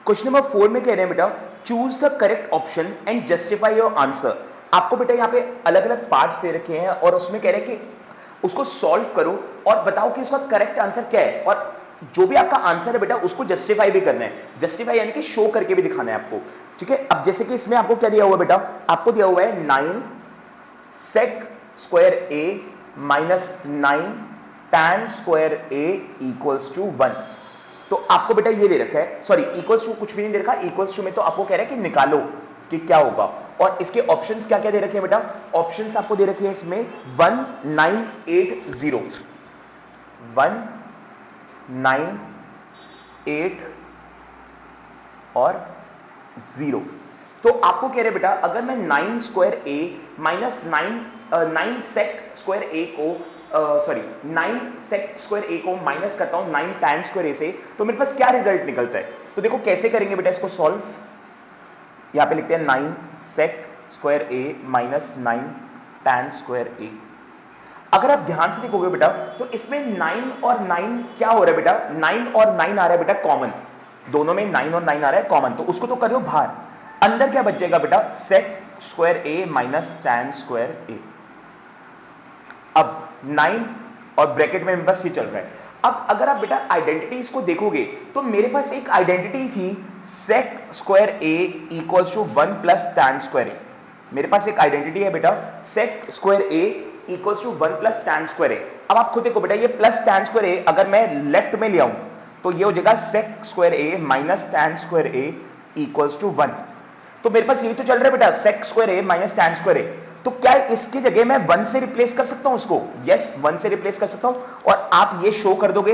Question number 4 में कह रहे हैं बेटा choose the correct option and justify your answer. आपको बेटा यहाँ पे अलग अलग पार्ट्स दे रखे हैं और उसमें कह रहे हैं कि उसको सॉल्व करो और बताओ कि उसका करेक्ट आंसर क्या है, और जो भी आपका आंसर है बेटा उसको जस्टिफाई भी करना है। जस्टिफाई यानी कि शो करके भी दिखाना है आपको, ठीक है। अब जैसे कि इसमें आपको क्या दिया हुआ है बेटा, आपको दिया हुआ है 9 sec square a minus 9 tan square a equals to 1। तो आपको बेटा ये दे रखा है, सॉरी इक्वल्स टू कुछ भी नहीं दे रखा, इक्वल्स टू में तो आपको कह रहा है कि निकालो कि क्या होगा। और इसके ऑप्शंस क्या क्या दे रखे हैं बेटा, ऑप्शंस आपको दे रखे हैं इसमें 1 9 8 0 1 9 8 और 0। तो आपको कह रहे बेटा अगर मैं 9 square a minus 9 sec square a को सॉरी 9 सेक स्क्वायर a को माइनस करता हूं 9 tan स्क्वायर a से, तो मेरे पास क्या रिजल्ट निकलता है। तो देखो कैसे करेंगे बेटा इसको सॉल्व। यहां पे लिखते हैं 9 sec square a minus 9 tan square a। अगर आप ध्यान से देखोगे बेटा तो इसमें 9 और 9 क्या हो रहा है बेटा, 9 और 9 आ रहा है बेटा कॉमन, दोनों में 9 और 9 आ रहा है कॉमन, तो उसको तो कर दो बाहर। अंदर क्या बचेगा बेटा, sec square a minus tan square a। अब 9 और ब्रैकेट में बस ये चल रहा है। अब अगर आप बेटा आइडेंटिटीज को देखोगे तो मेरे पास एक आइडेंटिटी थी sec square a equals to 1 plus tan square a। मेरे पास एक आइडेंटिटी है बेटा sec square a equals to 1 plus tan square a। अब आप खुद देखो बेटा ये प्लस tan स्क्वायर a अगर मैं लेफ्ट में ले आऊं तो ये हो जाएगा sec square a minus tan square a equals to 1। तो मेरे पास ये तो चल रहा है बेटा sec square a minus tan square a, तो क्या इसकी जगह मैं 1 से रिप्लेस कर सकता हूं उसको, यस 1 से रिप्लेस कर सकता हूं। और आप ये शो कर दोगे,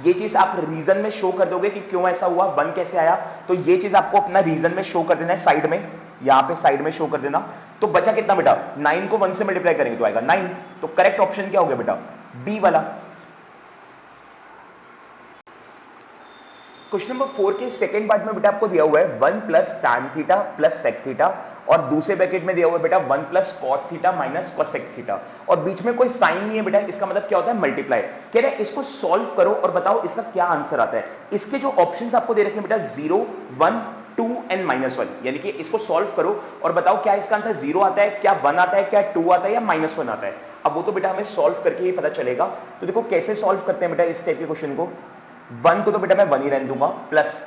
ये चीज आप रीजन में शो कर दोगे कि क्यों ऐसा हुआ, 1 कैसे आया, तो ये चीज आपको अपना रीजन में शो कर देना है साइड में, यहां पे साइड में शो कर देना। तो बचा कितना बेटा, 9 को 1 से मल्टीप्लाई करेंगे तो आएगा 9। तो करेक्ट ऑप्शन क्या हो गया बेटा, बी वाला। क्वेश्चन नंबर 4 के सेकंड पार्ट में बेटा आपको दिया हुआ है 1 plus tan theta plus sec theta, और दूसरे ब्रैकेट में दिया हुआ है बेटा 1 plus cot theta minus cosec theta, और बीच में कोई साइन नहीं है बेटा, इसका मतलब क्या होता है मल्टीप्लाई। कह रहे हैं इसको सॉल्व करो और बताओ इसका क्या आंसर आता है। इसके जो ऑप्शंस आपको दे रखे हैं बेटा 0 1 2 एंड -1, यानी कि इसको सॉल्व करो और बताओ क्या इसका आंसर 0 आता है, क्या 1 आता है, क्या 2 आता है या -1 आता है। अब वो तो बेटा हमें सॉल्व करके ही पता चलेगा। तो देखो कैसे सॉल्व करते हैं बेटा इस टाइप के क्वेश्चन को। 1 को तो बेटा मैं 1 ही रहने दूंगा प्लस,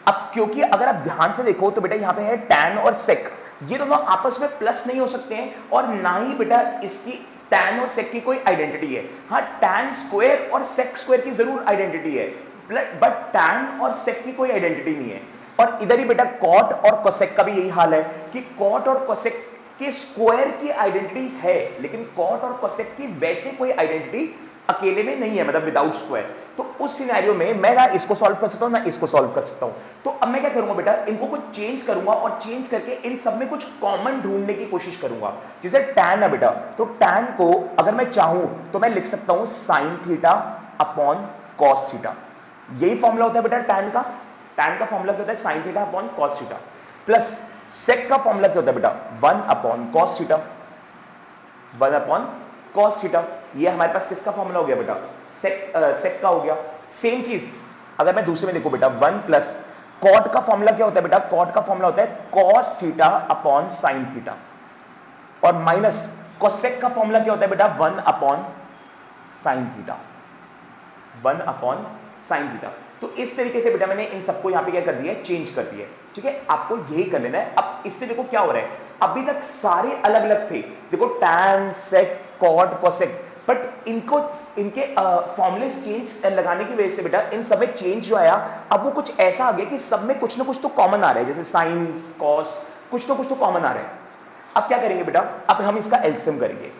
अब क्योंकि अगर आप ध्यान से देखो तो बेटा यहां पे है tan और sec, ये दोनों आपस में प्लस नहीं हो सकते हैं और ना ही बेटा इसकी tan और sec की कोई आइडेंटिटी है। हाँ tan स्क्वायर और sec स्क्वायर की जरूर आइडेंटिटी है, बट tan और sec की कोई आइडेंटिटी नहीं है। और इधर ही बेटा cot और cosec का भी यही हाल है कि cot और cosec के स्क्वायर की आइडेंटिटीज है, लेकिन cot और cosec की वैसे कोई आइडेंटिटी अकेले में नहीं है, मतलब विदाउट स्क्वायर। तो उस सिनेरियो में मैं ना इसको सॉल्व कर सकता हूं ना इसको सॉल्व कर सकता हूं। तो अब मैं क्या करूंगा बेटा, इनको कुछ चेंज करूंगा और चेंज करके इन सब में कुछ कॉमन ढूंढने की कोशिश करूंगा। जैसे tan है बेटा, तो tan को अगर मैं चाहूं तो मैं लिख सकता हूं sin theta upon cos theta. यही फॉर्मूला होता है बेटा tan का। tan का फॉर्मूला क्या होता है, sin theta upon cos theta. Plus sec का फॉर्मूला क्या होता है बेटा, 1 upon cos theta, 1 upon cos theta. ये हमारे पास किसका फॉर्मूला हो गया बेटा, सेक का हो गया। सेम चीज अगर मैं दूसरे में देखूं बेटा 1 प्लस कॉट का फॉर्मूला क्या होता है बेटा, कॉट का फॉर्मूला होता है cos theta upon sin theta, और माइनस कोसेक का फॉर्मूला क्या होता है बेटा 1 upon sin theta, 1 upon sin theta. तो इस तरीके से बेटा मैंने इन सबको यहां पे क्या कर दिया है, चेंज कर दिया है, ठीक है। आपको यही कर लेना है। अब इससे देखो क्या हो रहा है, अभी तक सारे अलग अलग थे, देखो tan sec cot cosec, but इनके फॉर्मूले चेंज लगाने की वजह से बेटा इन सब में चेंज जो आया, अब वो कुछ ऐसा आ गया कि सब में कुछ ना कुछ तो कॉमन आ रहा है, जैसे sin cos कुछ तो कॉमन आ रहा है। अब क्या करेंगे बेटा, अब हम इसका एलसीएम करेंगे,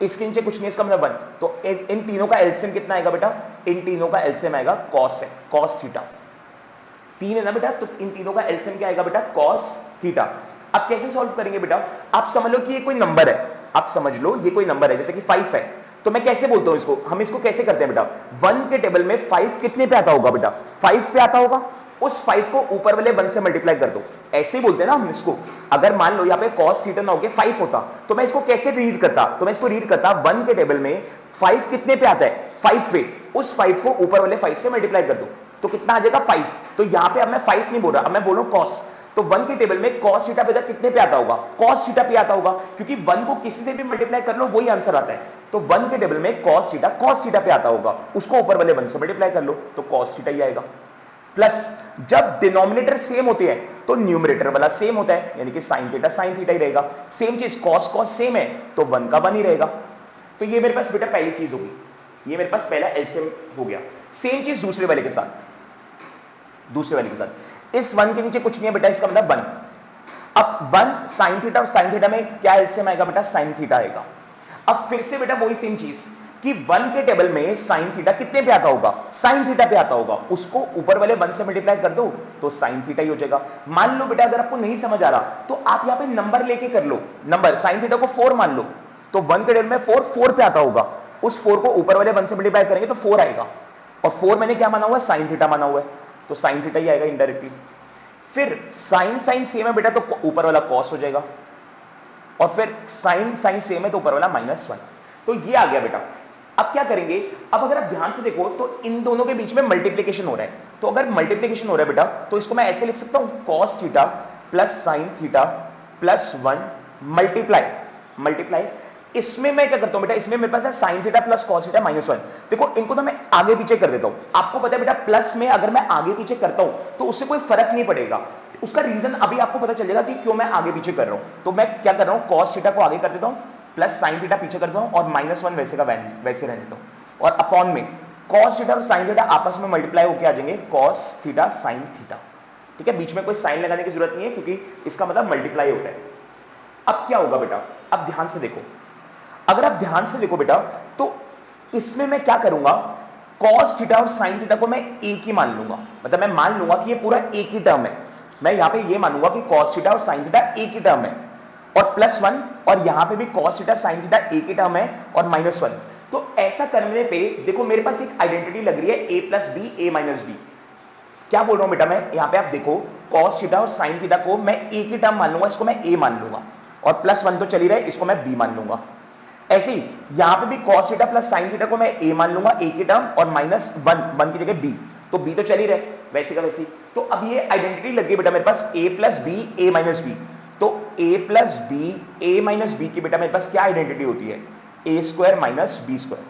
इसके नीचे कुछ नहीं, इसका मतलब 1, तो इन तीनों का एलसीएम कितना आएगा बेटा, इन तीनों का एलसीएम आएगा cos थीटा, 3 है ना बेटा, तो इन तीनों का एलसीएम क्या आएगा बेटा, cos थीटा। अब कैसे सॉल्व करेंगे बेटा, आप समझ लो कि ये कोई नंबर है, आप समझ लो ये कोई नंबर है, जैसे कि 5 है, तो मैं कैसे बोलता हूं इसको, हम इसको कैसे करते हैं बेटा, 1 के टेबल में 5 कितने पे आता होगा बेटा, 5 पे आता होगा, उस 5 को ऊपर वाले 1 से मल्टीप्लाई कर दो, ऐसे ही बोलते हैं ना हम इसको। अगर मान लो यहाँ पे cos थीटा ना हो गया 5 होता, तो मैं इसको कैसे रीड करता, तो मैं इसको रीड करता 1 के टेबल में 5 कितने पे आता है, 5 पे, उस 5 को ऊपर वाले 5 से मल्टीप्लाई कर दो, तो कितना आ जाएगा 5, तो यहां पे अब मैं 5 नहीं बोल रहा, अब मैं बोल रहा हूं cos। तो 1 के टेबल में cos थीटा बेटा कितने पे आता होगा? cos थीटा पे आता होगा, क्योंकि 1 को किसी से भी मल्टीप्लाई कर लो वही आंसर आता है। तो 1 के टेबल में cos थीटा पे आता होगा, उसको ऊपर वाले 1 से मल्टीप्लाई कर लो तो cos थीटा ही आएगा। प्लस जब डिनोमिनेटर सेम होते हैं तो न्यूमरेटर वाला सेम होता है, यानी कि sin थीटा ही रहेगा। सेम चीज cos सेम है तो 1 का 1 ही रहेगा। तो ये मेरे पास बेटा पहली चीज होगी, ये मेरे पास पहला एलसीएम हो गया। सेम चीज दूसरे वाले के साथ, इस 1 के नीचे कुछ नहीं है बेटा, इसका मतलब 1। अब 1 sin थीटा और sin थीटा में क्या एलसीएम आएगा बेटा? sin थीटा आएगा। अब फिर से बेटा वही सेम चीज कि 1 के टेबल में sin थीटा कितने पे आता होगा? sin थीटा पे आता होगा, उसको ऊपर वाले 1 से मल्टीप्लाई कर दो तो sin थीटा ही हो जाएगा। मान लो बेटा अगर आपको नहीं समझ आ रहा तो आप यहां पे नंबर लेके कर लो, नंबर sin थीटा को 4 मान लो, तो 1 के टेबल में 4 पे आता होगा, उस 4 को ऊपर वाले 1 से मल्टीप्लाई करेंगे तो 4 आएगा, और 4 मैंने क्या माना हुआ है? sin थीटा माना हुआ है, तो sin थीटा ही आएगा इनडायरेक्टली। फिर sin सेम है बेटा तो ऊपर वाला cos हो जाएगा, और फिर sin सेम है तो ऊपर वाला -1, तो ये आ गया बेटा। अब क्या करेंगे? अब अगर आप ध्यान से देखो तो इन दोनों के बीच में मल्टीप्लिकेशन हो रहा है, तो अगर मल्टीप्लिकेशन हो रहा है बेटा तो इसको मैं ऐसे लिख सकता हूं cos theta plus sin theta plus 1 multiply. इसमें मैं क्या करता हूं बेटा? इसमें मेरे पास है sin theta plus cos theta -1। देखो इनको तो मैं आगे पीछे कर देता हूं, आपको पता है बेटा प्लस में अगर मैं आगे पीछे करता हूं तो उससे कोई फर्क नहीं पड़ेगा। उसका रीजन अभी आपको पता चल जाएगा कि क्यों मैं आगे पीछे कर रहा हूं। तो मैं क्या कर रहा हूं? cos थीटा को आगे कर देता हूं, प्लस sin थीटा पीछे कर देता हूं, और -1 वैसे का वैसे रहने देता हूं, और अपॉन में cos थीटा और sin थीटा आपस में मल्टीप्लाई होकर आ जाएंगे cos थीटा sin थीटा। ठीक है, बीच में कोई साइन लगाने की जरूरत नहीं है क्योंकि इसका मतलब मल्टीप्लाई होता है। अब क्या होगा बेटा? अब ध्यान से देखो, अगर आप ध्यान से देखो बेटा तो इसमें मैं क्या करूंगा? cos थीटा और sin थीटा को मैं एक ही मान लूंगा, मतलब मैं मान लूंगा कि ये पूरा एक ही टर्म है। मैं यहां पे ये मानूंगा कि cos थीटा और sin थीटा एक ही टर्म है, और +1, और यहां पे भी cos थीटा sin थीटा एक ही टर्म है और -1। तो ऐसा करने पे देखो मेरे पास एक आइडेंटिटी लग रही है a plus B a minus B. क्या बोल रहा हूं बेटा मैं? यहां पे आप देखो cos थीटा और sin थीटा को मैं एक ही टर्म मान लूंगा, इसको मैं a मान लूंगा, और +1 तो चली रहे, इसको मैं b मान लूंगा। ऐसे ही यहां पे भी cos theta plus sin theta को मैं a मान लूंगा एक ही टर्म, और -1 की जगह b, तो b तो चल ही रहे वैसे का वैसे। तो अब ये आइडेंटिटी लग गई बेटा मेरे पास a plus B a minus B. तो a plus B a minus B की बेटा मेरे पास क्या आइडेंटिटी होती है? a square minus B square.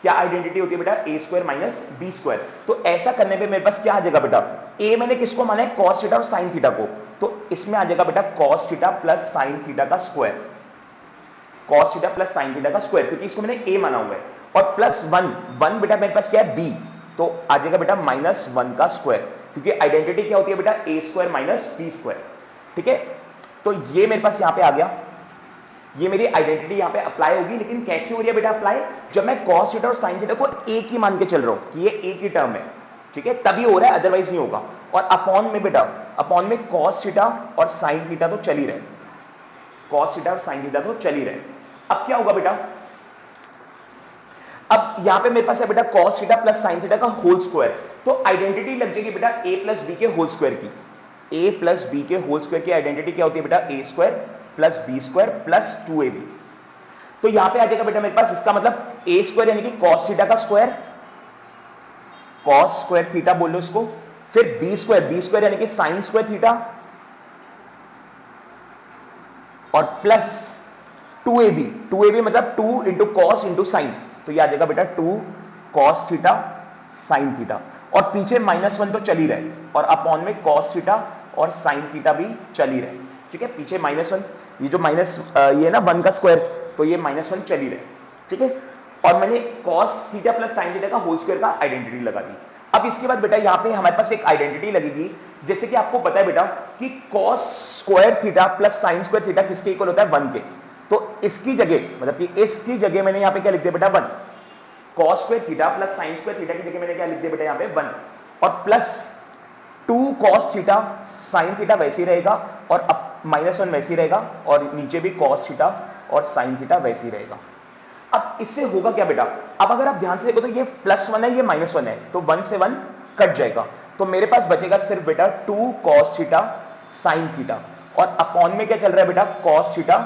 क्या आइडेंटिटी होती है बेटा? a square minus B square. तो ऐसा करने पे मेरे पास क्या आ जाएगा बेटा? a मैंने किसको माना है? cos थीटा और sin थीटा को, तो इसमें आ जाएगा बेटा cos theta plus sin theta का square, cos theta plus sin theta का स्क्वायर, क्योंकि इसको मैंने a माना हुआ है, और +1 बेटा मेरे पास क्या है? b, तो आ जाएगा बेटा -1 का स्क्वायर, क्योंकि आइडेंटिटी क्या होती है बेटा? a square minus B square. ठीक है, तो ये मेरे पास यहां पे आ गया, ये मेरी आइडेंटिटी यहां पे अप्लाई होगी। लेकिन कैसे हो रही है बेटा अप्लाई? जब मैं cos थीटा और sin थीटा को एक ही मान के चल रहा हूं कि ये एक ही टर्म है, ठीक है, तभी हो रहा है, अदरवाइज नहीं होगा। और अपॉन में बेटा, अपॉन में cos थीटा और sin थीटा तो चल ही रहे, cos थीटा और sin थीटा तो चल ही रहे। अब क्या होगा बेटा? अब यहां पे मेरे पास है बेटा cos theta plus sin theta का होल स्क्वायर, तो आइडेंटिटी लग जाएगी बेटा a प्लस बी के होल स्क्वायर की। a प्लस बी के होल स्क्वायर की आइडेंटिटी क्या होती है बेटा? a square plus B square plus 2ab। तो यहां पे आ जाएगा बेटा मेरे पास, इसका मतलब a स्क्वायर यानी कि cos थीटा का स्क्वायर, cos स्क्वायर थीटा बोल लो इसको, फिर b स्क्वायर यानी कि sin स्क्वायर थीटा, और प्लस 2ab मतलब 2 इंटू कॉस इंटू साइन, तो ये आ जाएगा बेटा 2 cos थीटा sin थीटा, और पीछे -1 तो चल ही रहे, और अपॉन में cos थीटा और sin थीटा भी चल ही रहे। ठीक है, पीछे -1, ये जो माइनस ये ना 1 का स्क्वायर, तो ये -1 चल ही रहे। ठीक है, और मैंने cos theta plus sin theta का होल स्क्वायर का आइडेंटिटी लगा दी। अब इसके बाद बेटा यहाँ पे हमारे पास एक आइडेंटिटी लगेगी, जैसे कि आपको पता है बेटा कि cos square theta plus sin square theta किसके इक्वल होता है? 1 के। तो इसकी जगह, मतलब कि इसकी जगह मैंने यहाँ पे क्या लिख दिया बेटा? 1। cos square theta plus sin square theta की जगह मैंने क्या लिख दिया बेटा? यहाँ पे 1, और plus 2 cos theta sin theta वैसे ही रहेगा, और अब -1 वैसे ही रहेगा, और नीचे भी cos थीटा और sin थीटा वैसे ही रहेगा। अब इससे होगा क्या बेटा? अब अगर आप ध्यान से देखो तो ये +1 है, ये -1 है, तो 1 से 1 कट जाएगा, तो मेरे पास बचेगा सिर्फ बेटा 2 cos थीटा sin थीटा, और अपॉन में क्या चल रहा है बेटा? cos theta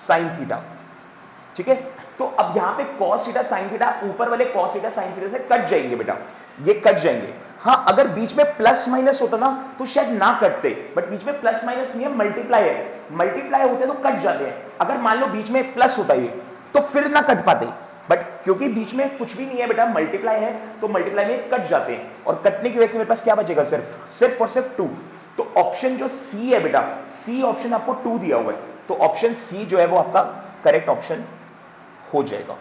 sin theta. ठीक है, तो अब यहां पे cos थीटा sin थीटा ऊपर वाले cos थीटा sin थीटा से कट जाएंगे बेटा, ये कट जाएंगे, हाँ, अगर बीच में प्लस माइनस होता ना तो शायद ना कटते, बट बीच में प्लस माइनस नहीं है, मल्टीप्लाई है। मल्टीप्लाई होते तो कट जाते हैं। अगर मान लो बीच में प्लस होता ये तो फिर ना कट पाते, बट क्योंकि बीच में कुछ भी नहीं है बेटा, मल्टीप्लाई है, तो मल्टीप्लाई में कट जाते हैं, और कटने की वजह से मेरे पास क्या बचेगा, सिर्फ और सिर्फ 2। तो ऑप्शन जो सी है बेटा, सी ऑप्शन आपको 2 दिया हुआ है, तो ऑप्शन सी जो है वो आपका करेक्ट ऑप्शन हो जाएगा।